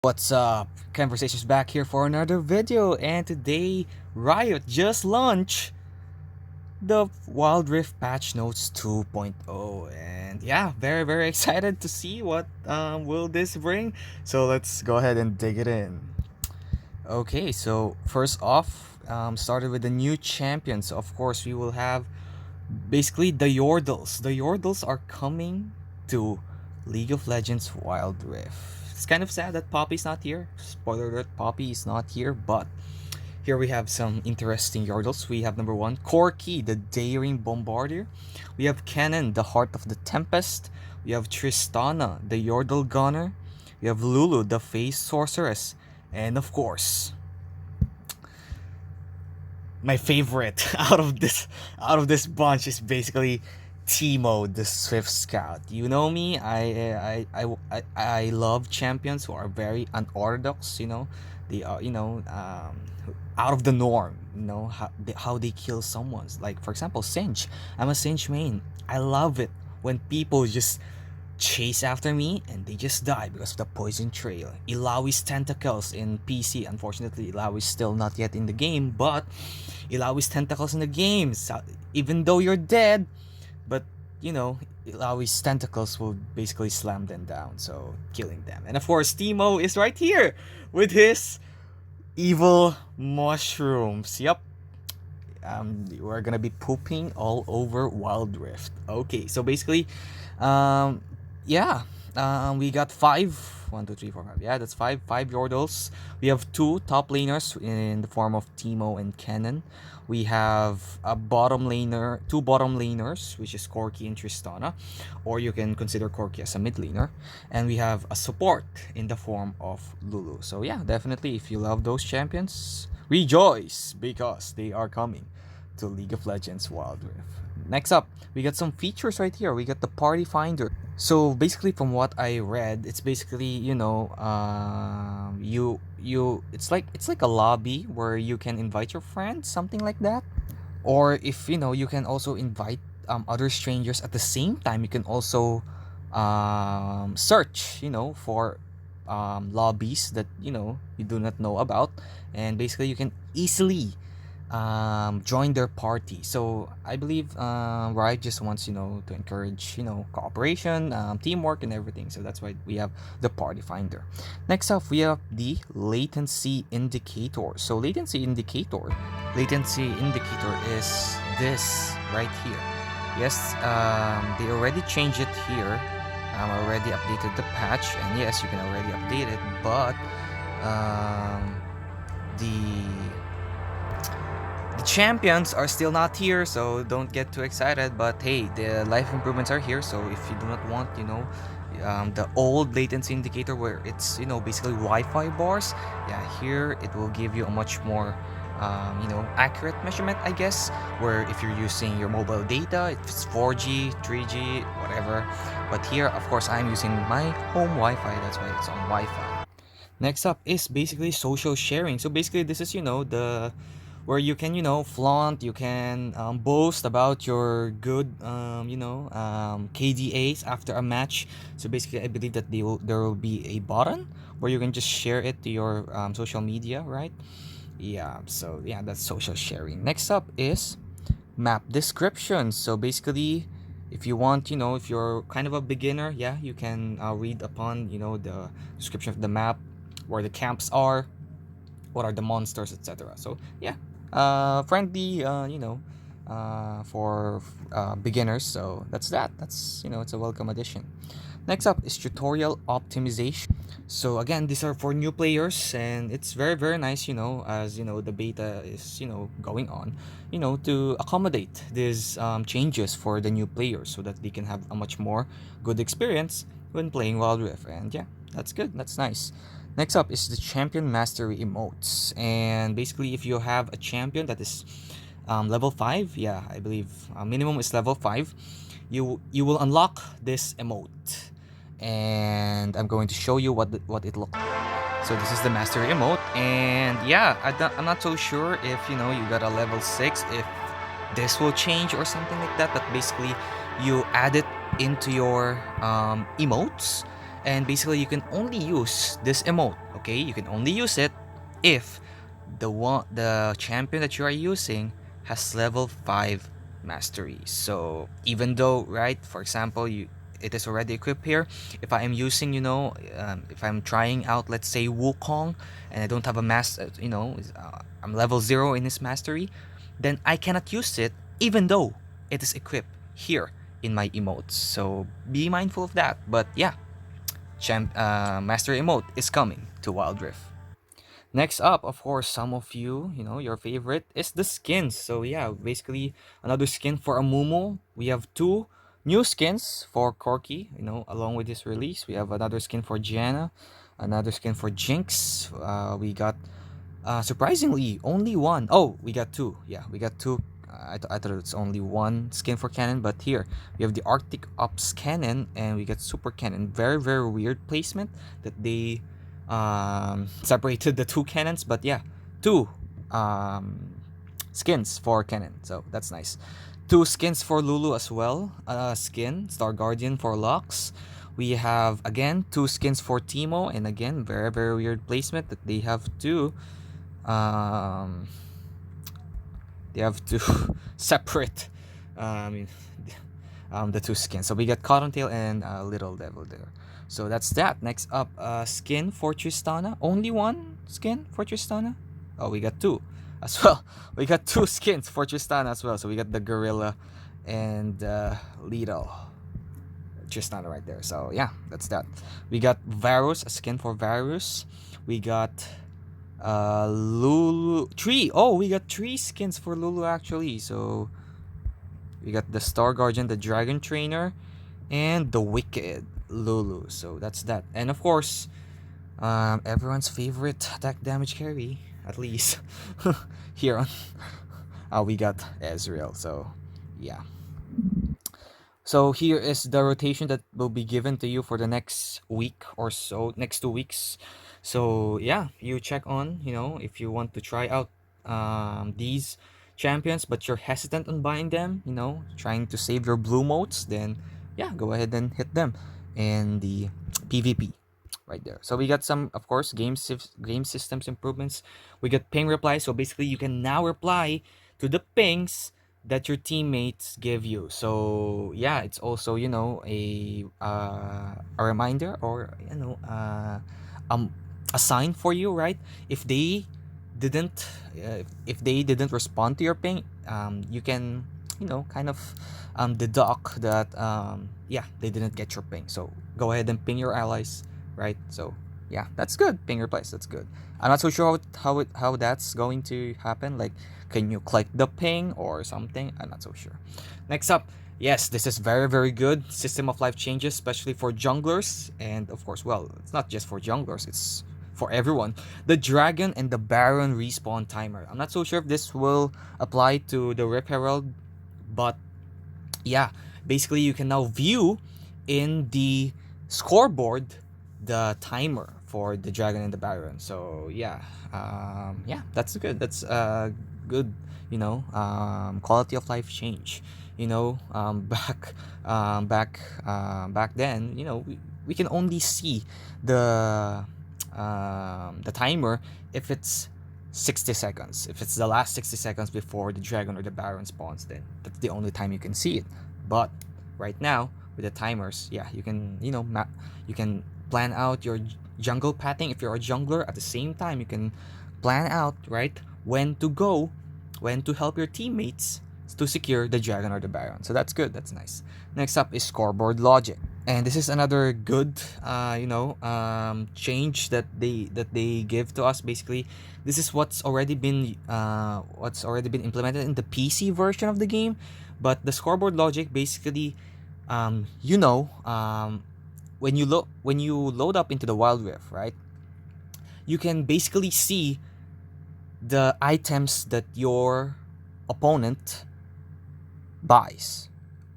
What's up? Conversations back here for another video, and today Riot just launched the Wild Rift Patch Notes 2.0, and yeah, very excited to see what will this bring. So let's go ahead and dig it in. Okay, so first off, started with the new champions. Of course, we will have basically the Yordles. The Yordles are coming to League of Legends Wild Rift. It's kind of sad that Poppy's not here. Spoiler alert, Poppy is not here, but here we have some interesting Yordles. We have number one, Corki, the Daring Bombardier. We have Cannon, the Heart of the Tempest. We have Tristana, the Yordle Gunner. We have Lulu, the Phase Sorceress. And of course, my favorite out of this bunch is basically Timo, the Swift Scout. You know me, I love champions who are very unorthodox. They are out of the norm. How they kill someone. Like for example, Singe. I'm a Singe main. I love it when people just chase after me and they just die because of the poison trail. Ilawi's tentacles in PC. Unfortunately, Ilawi's still not yet in the game, but Ilawi's tentacles in the game. So, even though you're dead, but Ilawi's tentacles will basically slam them down, so killing them. And of course, Timo is right here with his evil mushrooms. Yep. We're gonna be pooping all over Wild Rift. Okay, so basically, um, yeah, we got five. 1, 2, 3, 4, 5. Yeah, that's five Yordles. We have two top laners in the form of Timo and Cannon. We have two bottom laners, which is Corki and Tristana, or you can consider Corki as a mid laner. And we have a support in the form of Lulu. So yeah, definitely, if you love those champions, rejoice because they are coming to League of Legends Wild Rift. Next up, we got some features right here. We got the Party Finder. So basically, from what I read, it's basically it's like a lobby where you can invite your friends, something like that. Or if you can also invite other strangers at the same time. You can also search for lobbies that you do not know about, and basically you can easily join their party. So I believe Riot just wants to encourage cooperation, teamwork, and everything. So that's why we have the Party Finder. Next up, we have the latency indicator. So latency indicator is this right here. Yes, they already changed it here. Already updated the patch, and yes, you can already update it, but the the champions are still not here, so don't get too excited. But hey, the life improvements are here. So if you do not want, the old latency indicator where it's basically Wi-Fi bars, yeah, here it will give you a much more accurate measurement, I guess. Where if you're using your mobile data, if it's 4G, 3G, whatever. But here, of course, I'm using my home Wi-Fi. That's why it's on Wi-Fi. Next up is basically social sharing. So basically, this is the where you can flaunt, you can boast about your good KDAs after a match. So basically, I believe that there will be a button where you can just share it to your social media, right? Yeah. So yeah, that's social sharing. Next up is map descriptions. So basically, if you want, if you're kind of a beginner, yeah, you can read upon the description of the map, where the camps are, what are the monsters, etc. So yeah, friendly, for beginners. So that's a welcome addition. Next up is tutorial optimization. So again, these are for new players, and it's very nice, as the beta is going on, to accommodate these changes for the new players so that they can have a much more good experience when playing Wild Rift. And yeah, that's good. That's nice. Next up is the champion mastery emotes, and basically, if you have a champion that is level 5, yeah, I believe minimum is level 5, you will unlock this emote, and I'm going to show you what it looks like. So this is the mastery emote, and yeah, I'm not so sure if you got a level 6, if this will change or something like that, but basically you add it into your emotes, and basically you can only use this emote, Okay, you can only use it if the champion that you are using has level 5 mastery. So even though, right, for example, you it is already equipped here, if I am using, if I'm trying out, let's say, Wukong, and I don't have a I'm level 0 in his mastery, then I cannot use it even though it is equipped here in my emotes. So be mindful of that. But yeah, master emote is coming to Wild Rift. Next up, of course, some of you, your favorite is the skins. So yeah, basically another skin for Amumu. We have two new skins for Corky, along with this release. We have another skin for Gianna, another skin for Jinx. We got surprisingly, only one. Oh, we got two. Yeah, we got two. I thought it's only one skin for cannon, but here we have the Arctic Ops cannon and we got Super Cannon. Very, very weird placement that they separated the two cannons, but yeah, two skins for cannon. So that's nice. Two skins for Lulu as well. Skin Star Guardian for Lux. We have again two skins for Timo, and again very, very weird placement that they have two um, they have to separate um, the two skins. So we got Cottontail and Little Devil there. So that's that. Next up, skin for Tristana. Only one skin for Tristana? Oh, we got two as well. We got two skins for Tristana as well. So we got the Gorilla and Little Tristana right there. So yeah, that's that. We got Varus, a skin for Varus. We got Lulu three. Oh, we got three skins for Lulu actually. So we got the Star Guardian, the Dragon Trainer, and the Wicked Lulu. So that's that. And of course, everyone's favorite attack damage carry, at least here on we got Ezreal. So yeah. So here is the rotation that will be given to you for the next week or so, next 2 weeks. So yeah, you check on, if you want to try out these champions, but you're hesitant on buying them, trying to save your blue motes, then yeah, go ahead and hit them in the PvP right there. So we got some, of course, game systems improvements. We got ping reply. So basically, you can now reply to the pings that your teammates give you. So yeah, it's also a reminder, or um a sign for you, right? If they didn't if they didn't respond to your ping, you can kind of deduct that yeah, they didn't get your ping. So go ahead and ping your allies, right? So yeah, that's good. Ping replies, that's good. I'm not so sure how that's going to happen. Like, can you click the ping or something? I'm not so sure. Next up, yes, this is very, very good. System of life changes, especially for junglers, and of course, well, it's not just for junglers, it's for everyone. The Dragon and the Baron respawn timer. I'm not so sure if this will apply to the Rip Herald, but yeah, basically you can now view in the scoreboard the timer for the Dragon and the Baron. So yeah, yeah, that's good. That's good, quality of life change. Back then, we can only see the timer if it's 60 seconds. If it's the last 60 seconds before the Dragon or the Baron spawns, then that's the only time you can see it. But right now, with the timers, yeah, you can, you can plan out your jungle pathing. If you're a jungler, at the same time, you can plan out, right, when to go, when to help your teammates to secure the Dragon or the Baron. So that's good. That's nice. Next up is scoreboard logic, and this is another good change that they give to us. Basically, this is what's already been implemented in the PC version of the game. But the scoreboard logic, basically, when you load up into the Wild Rift, right, you can basically see the items that your opponent buys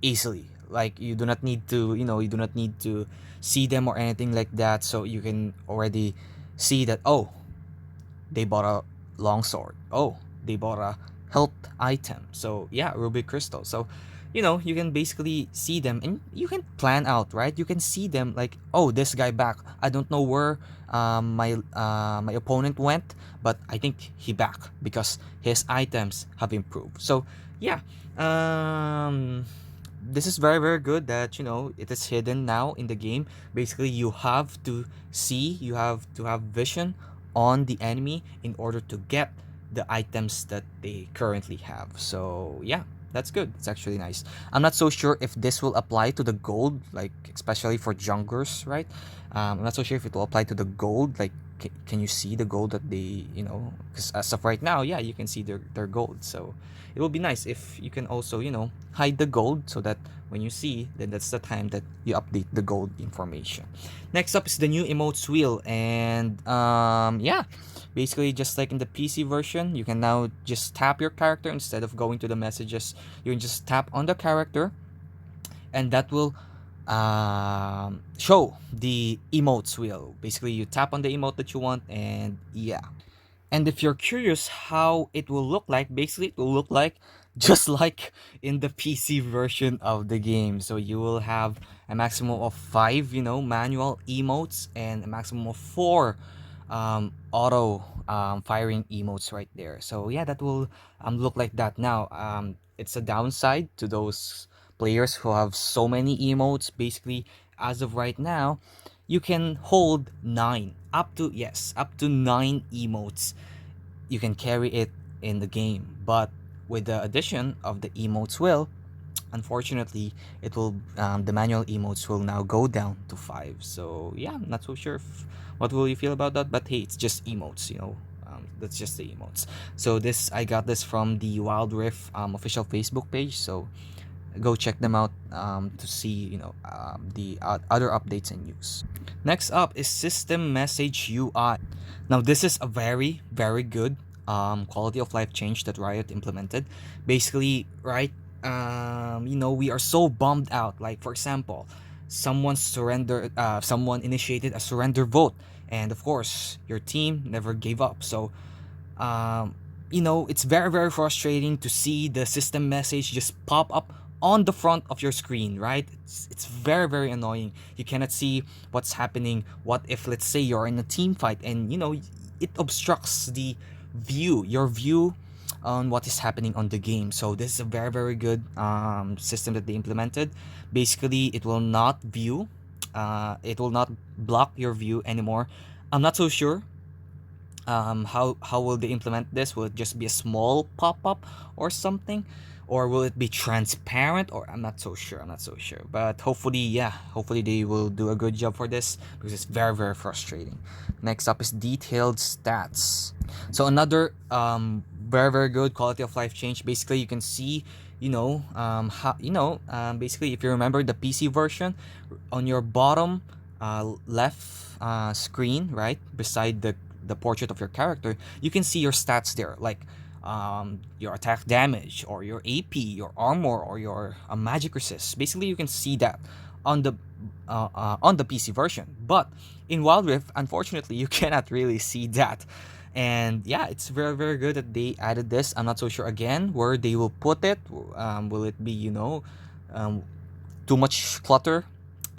easily. Like, you do not need to see them or anything like that. So you can already see that, oh, they bought a longsword, oh, they bought a health item. So yeah, ruby crystal. So you can basically see them and you can plan out, right? You can see them like, oh, this guy back. I don't know where my opponent went, but I think he back because his items have improved. So yeah, um, this is very very good that it is hidden now in the game. Basically, you have to see, you have to have vision on the enemy in order to get the items that they currently have. So yeah, that's good. It's actually nice. I'm not so sure if this will apply to the gold, like especially for junglers, right? I'm not so sure if it will apply to the gold. Like, can you see the gold that they, because as of right now, yeah, you can see their gold. So it will be nice if you can also, hide the gold so that when you see, then that's the time that you update the gold information. Next up is the new emotes wheel, and yeah, basically just like in the PC version, you can now just tap your character instead of going to the messages. You can just tap on the character, and that will show the emotes wheel. Basically, you tap on the emote that you want, and yeah. And if you're curious how it will look like, basically it will look like just like in the PC version of the game. So you will have a maximum of 5, manual emotes and a maximum of 4 auto firing emotes right there. So yeah, that will look like that now. It's a downside to those players who have so many emotes. Basically, as of right now, you can hold 9 up to, yes, up to 9 emotes. You can carry it in the game, but with the addition of the emotes will, unfortunately, it will the manual emotes will now go down to 5. So yeah, I'm not so sure what will you feel about that, but hey, it's just emotes, that's just the emotes. So this, I got this from the Wild Rift official Facebook page, so go check them out to see the other updates and news. Next up is system message UI. Now this is a very very good quality of life change that Riot implemented. Basically, right, we are so bummed out. Like for example, someone initiated a surrender vote, and of course your team never gave up. So um, it's very very frustrating to see the system message just pop up on the front of your screen, right? It's very very annoying. You cannot see what's happening. What if, let's say, you're in a team fight and it obstructs the view, your view on what is happening on the game. So this is a very very good system that they implemented. Basically, it will not block your view anymore. I'm not so sure how will they implement this. Will it just be a small pop-up or something, or will it be transparent, or I'm not so sure, but hopefully, yeah, hopefully they will do a good job for this because it's very very frustrating. Next up is detailed stats. So another very very good quality of life change. Basically, you can see basically, if you remember the PC version, on your bottom left screen, right beside the portrait of your character, you can see your stats there, like your attack damage or your AP, your armor, or your magic resist. Basically, you can see that on the PC version. But in Wild Rift, unfortunately, you cannot really see that. And yeah, it's very very good that they added this. I'm not so sure again where they will put it. Will it be um, too much clutter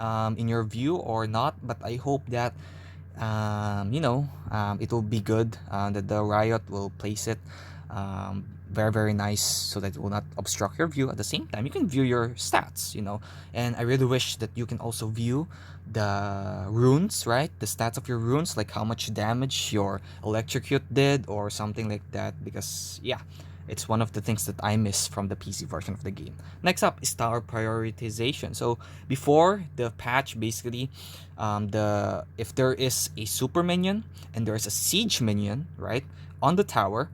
in your view or not? But I hope that it will be good that the Riot will place it very very nice so that it will not obstruct your view. At the same time, you can view your stats, and I really wish that you can also view the runes, right? The stats of your runes, like how much damage your electrocute did or something like that, because yeah, it's one of the things that I miss from the PC version of the game. Next up is tower prioritization. So before the patch, basically, the if there is a super minion and there is a siege minion, right, on the tower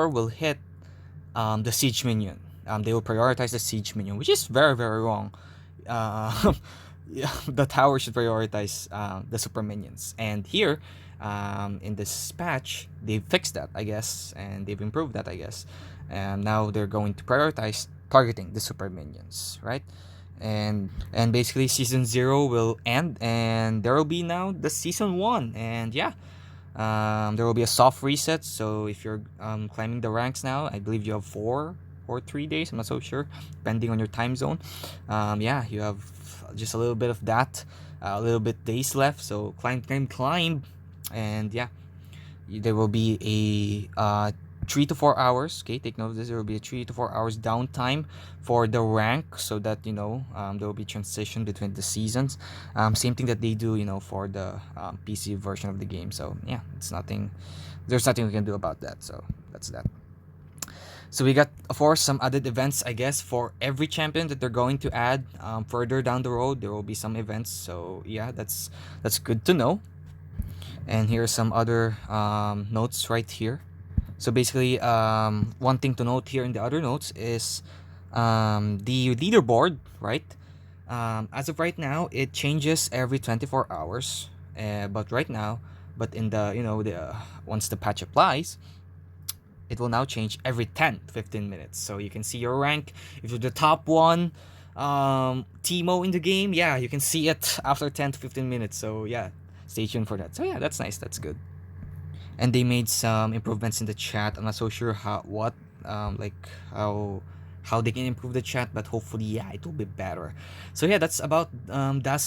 will hit the siege minion. They will prioritize the siege minion, which is very very wrong. Uh, yeah, the tower should prioritize the super minions. And here, in this patch, they've fixed that, I guess, and they've improved that, I guess. And now they're going to prioritize targeting the super minions, right? And basically, season 0 will end, and there will be now the season 1, and yeah. There will be a soft reset, so if you're climbing the ranks now, I believe you have 4 or 3 days. I'm not so sure, depending on your time zone. Yeah, you have just a little bit of that, a little bit days left. So climb, climb, climb, and yeah, there will be a 3 to 4 hours. Okay, take note of this. There will be a 3 to 4 hours downtime for the rank, so that there will be transition between the seasons. Same thing that they do, for the PC version of the game. So yeah, it's nothing. There's nothing we can do about that. So that's that. So we got, of course, some added events, I guess, for every champion that they're going to add. Further down the road, there will be some events. So yeah, that's good to know. And here are some other notes right here. So basically, one thing to note here in the other notes is the leaderboard, right? As of right now, it changes every 24 hours. But in the once the patch applies, it will now change every 10 to 15 minutes. So you can see your rank. If you're the top one Timo in the game, yeah, you can see it after 10 to 15 minutes. So yeah, stay tuned for that. So yeah, that's nice. That's good. And they made some improvements in the chat. I'm not so sure like how they can improve the chat, but hopefully, yeah, it will be better. So yeah, that's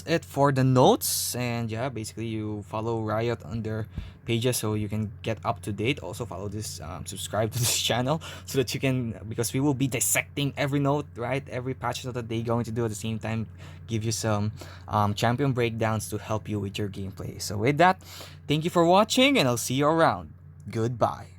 it for the notes. And yeah, basically you follow Riot on their pages so you can get up to date. Also follow this, subscribe to this channel so that you can, because we will be dissecting every note, right? Every patch note that they going to do at the same time, give you some champion breakdowns to help you with your gameplay. So with that, thank you for watching, and I'll see you around. Goodbye.